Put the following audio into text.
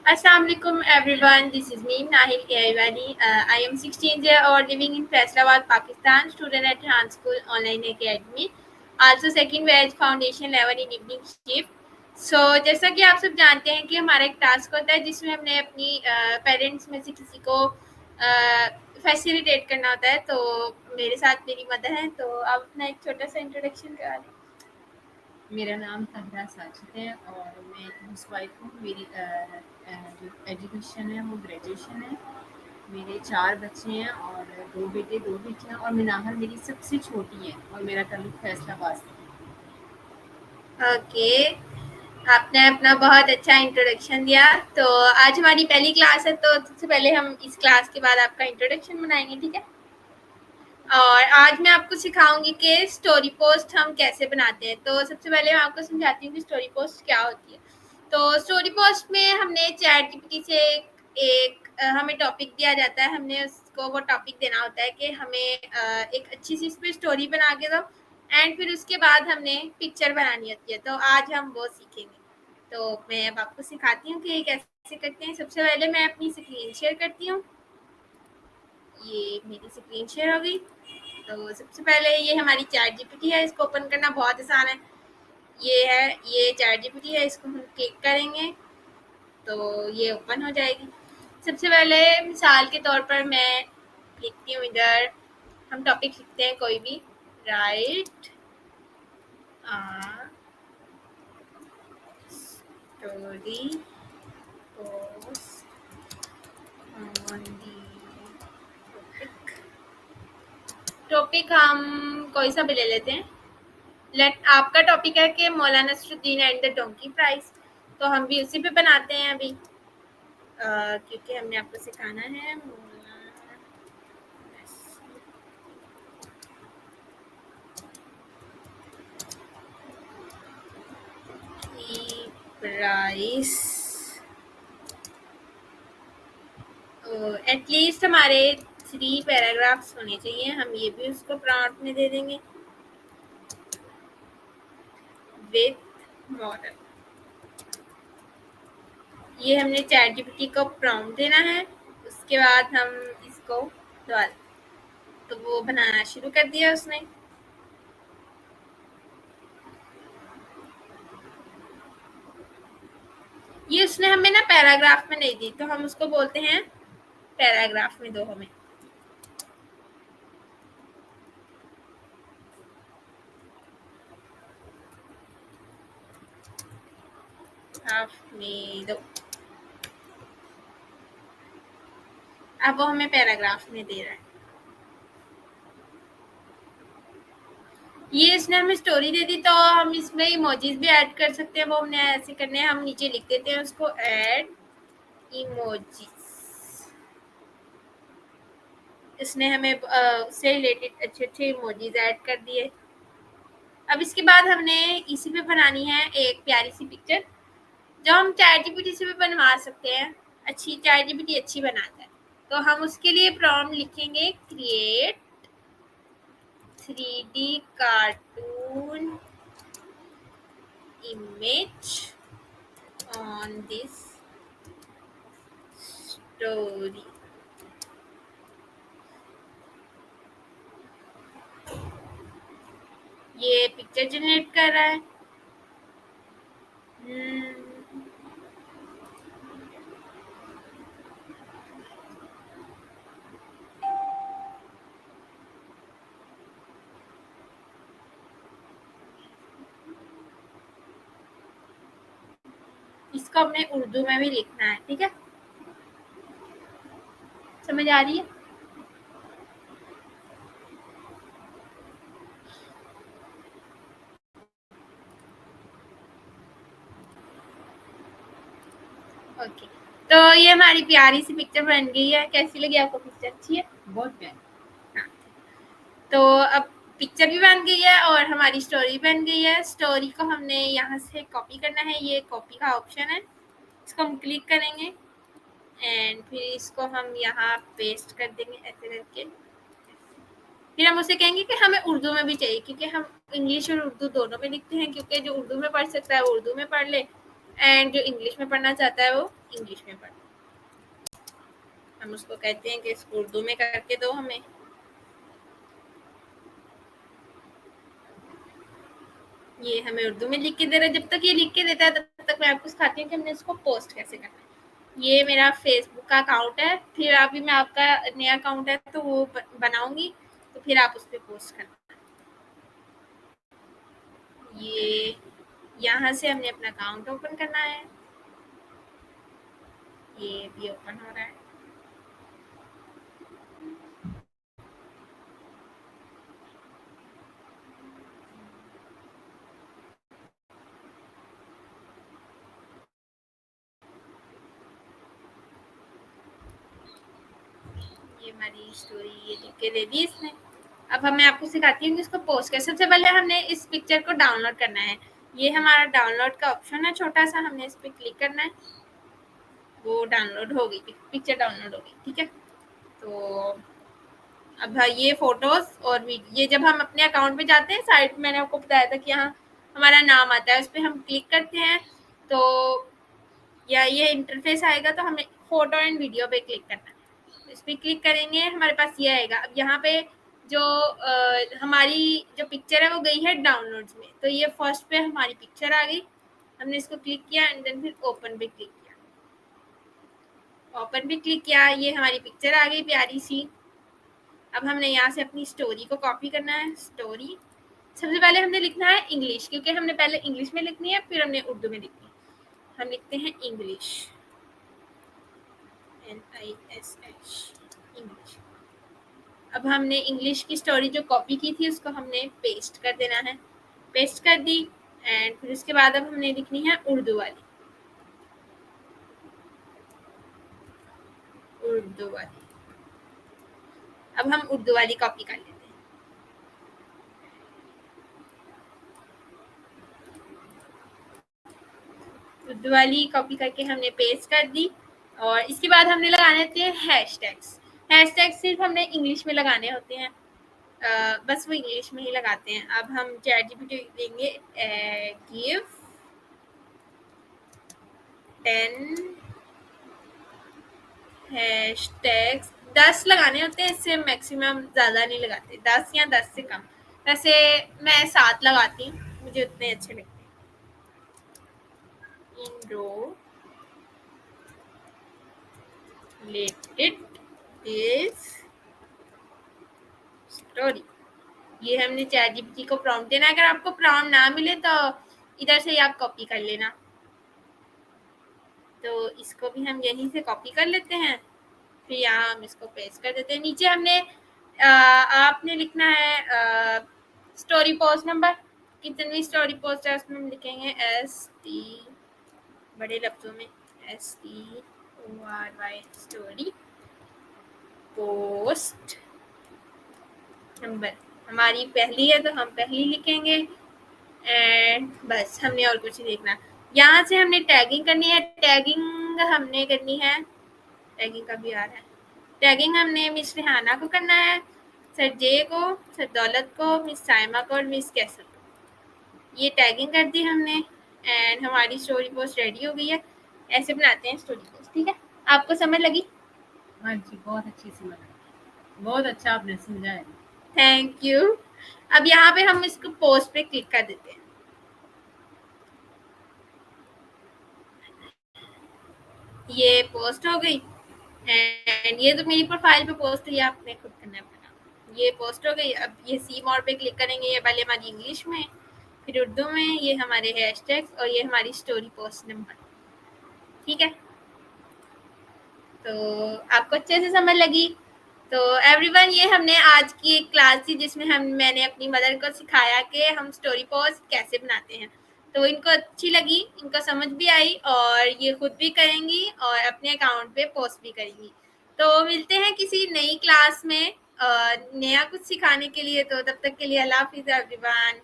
Assalamu alaikum everyone. This is me, Nahil Kiaiwani. I am 16 years old, living in Faisalabad, Pakistan. Student at Trans School Online Academy. Also second batch foundation level in evening shift. So जैसा कि आप सब जानते हैं कि हमारा एक task होता है जिसमें हमने अपनी पेरेंट्स में से किसी को फैसिलिटेट करना होता है। तो मेरे साथ मेरी मदर है, तो आप अपना एक छोटा सा इंट्रोडक्शन करा दें। मेरा नाम तहरा साजिद है और मैं हाउसवाइफ हूँ। मेरी जो एजुकेशन है वो ग्रेजुएशन है। मेरे 4 बच्चे हैं और 2 बेटे 2 बेटियाँ और मिनाहर मेरी सबसे छोटी है और मेरा ताल्लुक फैसलाबाद से है। ओके, आपने अपना बहुत अच्छा इंट्रोडक्शन दिया। तो आज हमारी पहली क्लास है, तो सबसे पहले हम इस क्लास के बाद आपका इंट्रोडक्शन बनाएंगे, ठीक है। और आज मैं आपको सिखाऊंगी कि स्टोरी पोस्ट हम कैसे बनाते हैं। तो सबसे पहले मैं आपको समझाती हूँ कि स्टोरी पोस्ट क्या होती है। तो स्टोरी पोस्ट में हमने चैट जीपीटी से हमें टॉपिक दिया जाता है। हमने उसको वो टॉपिक देना होता है कि हमें एक अच्छी सी इस पर स्टोरी बना के दो, एंड फिर उसके बाद हमने पिक्चर बनानी होती है। तो आज हम वो सीखेंगे। तो मैं अब आपको सिखाती हूँ कि कैसे करते हैं। सबसे पहले मैं अपनी स्क्रीन शेयर करती हूँ। ये मेरी स्क्रीन शेयर हो गई। तो सबसे पहले ये हमारी चैट जीपीटी है, इसको ओपन करना बहुत आसान है। ये चैट जीपीटी है, इसको हम क्लिक करेंगे तो ये ओपन हो जाएगी। सबसे पहले मिसाल के तौर पर मैं लिखती हूँ इधर, हम टॉपिक लिखते हैं कोई भी, right story post on the topic हम कोई सा भी ले लेते हैं। आपका टॉपिक है कि Maulana Nasruddin and the donkey price, तो हम भी उसी पे बनाते हैं अभी, क्योंकि हमने आपको सिखाना है प्राइस। एटलीस्ट हमारे 3 पैराग्राफ्स होने चाहिए। हम ये भी उसको प्रॉम्प्ट में दे देंगे विथ मॉडल। ये हमने चैट जीपीटी को प्रॉम्प्ट देना है। उसके बाद हम इसको दोबारा, तो वो बनाना शुरू कर दिया उसने। ये उसने हमें ना पैराग्राफ में नहीं दी, तो हम उसको बोलते हैं पैराग्राफ में दो हमें। हाफ में दो, अब वो हमें पैराग्राफ में दे रहा है। ये इसने हमें स्टोरी दे दी, तो हम इसमें इमोजीज भी ऐड कर सकते हैं। वो हमने ऐसे करने हैं, हम नीचे लिख देते हैं उसको ऐड इमोजीज। इसने हमें उससे रिलेटेड अच्छे अच्छे इमोजीज ऐड कर दिए। अब इसके बाद हमने इसी पे बनानी है एक प्यारी सी पिक्चर, जो हम चैट जीपीटी से भी बनवा सकते हैं। चैट जीपीटी अच्छी बनाता है। तो हम उसके लिए प्रॉम्प्ट लिखेंगे create 3D cartoon image on this story। ये पिक्चर जनरेट कर रहा है। इसको हमने उर्दू में भी लिखना है, ठीक है। समझ आ रही है? ओके, तो ये हमारी प्यारी सी पिक्चर बन गई है। कैसी लगी आपको पिक्चर? अच्छी है, बहुत प्यारी। हाँ। तो अब पिक्चर भी बन गई है और हमारी स्टोरी बन गई है। स्टोरी को हमने यहाँ से कॉपी करना है, ये कॉपी का ऑप्शन है, इसको हम क्लिक करेंगे एंड फिर इसको हम यहाँ पेस्ट कर देंगे ऐसे करके। फिर हम उसे कहेंगे कि हमें उर्दू में भी चाहिए, क्योंकि हम इंग्लिश और उर्दू दोनों में लिखते हैं, क्योंकि जो उर्दू में पढ़ सकता है वो उर्दू में पढ़ ले, एंड जो इंग्लिश में पढ़ना चाहता है वो इंग्लिश में पढ़े। हम उसको कहते हैं कि इसको उर्दू में करके दो हमें। ये हमें उर्दू में लिख के दे रहा है। जब तक ये लिख के देता है तब तक मैं आपको सिखाती हूँ कि हमने इसको पोस्ट कैसे करना है। ये मेरा फेसबुक का अकाउंट है, फिर अभी मैं आपका नया अकाउंट है तो वो बनाऊंगी, तो फिर आप उस पर पोस्ट करना। ये यहाँ से हमने अपना अकाउंट ओपन करना है। ये भी ओपन हो रहा है। ये हमारी स्टोरी ये लिख के दे दी इसने। अब मैं आपको सिखाती हूँ कि इसको पोस्ट कैसे। सबसे पहले हमने इस पिक्चर को डाउनलोड करना है। ये हमारा डाउनलोड का ऑप्शन है छोटा सा, हमने इस पर क्लिक करना है। वो डाउनलोड हो गई, पिक्चर डाउनलोड हो गई, ठीक है। तो अब ये फोटोज और ये जब हम अपने अकाउंट पे जाते हैं, साइड मैंने आपको बताया था कि यहाँ हमारा नाम आता है, उस पर हम क्लिक करते हैं तो या ये इंटरफेस आएगा, तो हमें फोटो एंड वीडियो पे क्लिक करना है। इस पर क्लिक करेंगे हमारे पास ये आएगा। अब यहाँ पे जो हमारी जो पिक्चर है वो गई है डाउनलोड्स में, तो ये फर्स्ट पे हमारी पिक्चर आ गई। हमने इसको क्लिक किया एंड देन फिर ओपन पे क्लिक किया। ओपन पे क्लिक किया, ये हमारी पिक्चर आ गई प्यारी सी। अब हमने यहाँ से अपनी स्टोरी को कॉपी करना है। स्टोरी सबसे पहले हमने लिखना है इंग्लिश, क्योंकि हमने पहले इंग्लिश में लिखनी है, फिर हमने उर्दू में लिखनी है। हम लिखते हैं इंग्लिश, NISH, इंग्लिश। अब हमने इंग्लिश की स्टोरी जो कॉपी की थी उसको हमने पेस्ट कर देना है। पेस्ट कर दी एंड फिर उसके बाद अब हमने लिखनी है उर्दू वाली। उर्दू वाली अब हम उर्दू वाली कॉपी कर लेते हैं। उर्दू वाली कॉपी करके हमने पेस्ट कर दी और इसके बाद हमने लगाने होते हैं हैशटैग्स। हैशटैग्स सिर्फ हमने इंग्लिश में लगाने होते हैं, बस वो इंग्लिश में ही लगाते हैं। अब हम ChatGPT देंगे गिव 10 हैशटैग्स। 10 लगाने होते हैं, इससे मैक्सिमम ज़्यादा नहीं लगाते, 10 या 10 से कम। वैसे मैं 7 लगाती हूँ, मुझे उतने अच्छे लगते हैं। Intro related is story. ये हमने ChatGPT को प्रॉम्प्ट देना है। अगर आपको प्रॉम्प्ट ना मिले तो इधर से ही आप कॉपी कर लेना। तो इसको भी हम यहीं से कॉपी कर लेते हैं, फिर यहाँ हम इसको पेस्ट कर देते हैं। नीचे हमने आपने लिखना है स्टोरी पोस्ट नंबर। कितनी स्टोरी पोस्ट है उसमें हम लिखेंगे ST बड़े लफ्जों में STORY स्टोरी पोस्ट नंबर। हमारी पहली है तो हम पहली लिखेंगे एंड बस, हमने और कुछ नहीं लिखना। यहाँ से हमने टैगिंग करनी है। टैगिंग हमने करनी है, टैगिंग का भी आ रहा है। टैगिंग हमने मिस रिहाना को करना है, सर जे को, सर दौलत को, मिस साइमा को और मिस कैसर को। ये टैगिंग कर दी हमने एंड हमारी स्टोरी पोस्ट रेडी हो गई है। ऐसे बनाते हैं स्टोरी पोस्ट, ठीक है। आपको समझ लगी? हाँ जी, बहुत अच्छी समझ आई, बहुत अच्छा आपने समझाया। Thank you. अब यहाँ पे हम इसको पोस्ट पे क्लिक कर देते हैं। ये पोस्ट हो गई एंड ये तो मेरी प्रोफाइल पे पोस्ट है, आपने खुद करना है। ये पोस्ट हो गई। अब ये सी मोर पे क्लिक करेंगे। ये पहले हमारी इंग्लिश में, फिर उर्दू में, ये हमारे हैशटैग्स और ये हमारी स्टोरी पोस्ट नंबर, ठीक है। तो आपको अच्छे से समझ लगी? तो एवरीवन, ये हमने आज की एक क्लास थी जिसमें मैंने अपनी मदर को सिखाया कि हम स्टोरी पोस्ट कैसे बनाते हैं। तो इनको अच्छी लगी, इनको समझ भी आई और ये खुद भी करेंगी और अपने अकाउंट पे पोस्ट भी करेंगी। तो मिलते हैं किसी नई क्लास में नया कुछ सिखाने के लिए। तो तब तक के लिए अल्लाह हाफिज़ एवरीवन।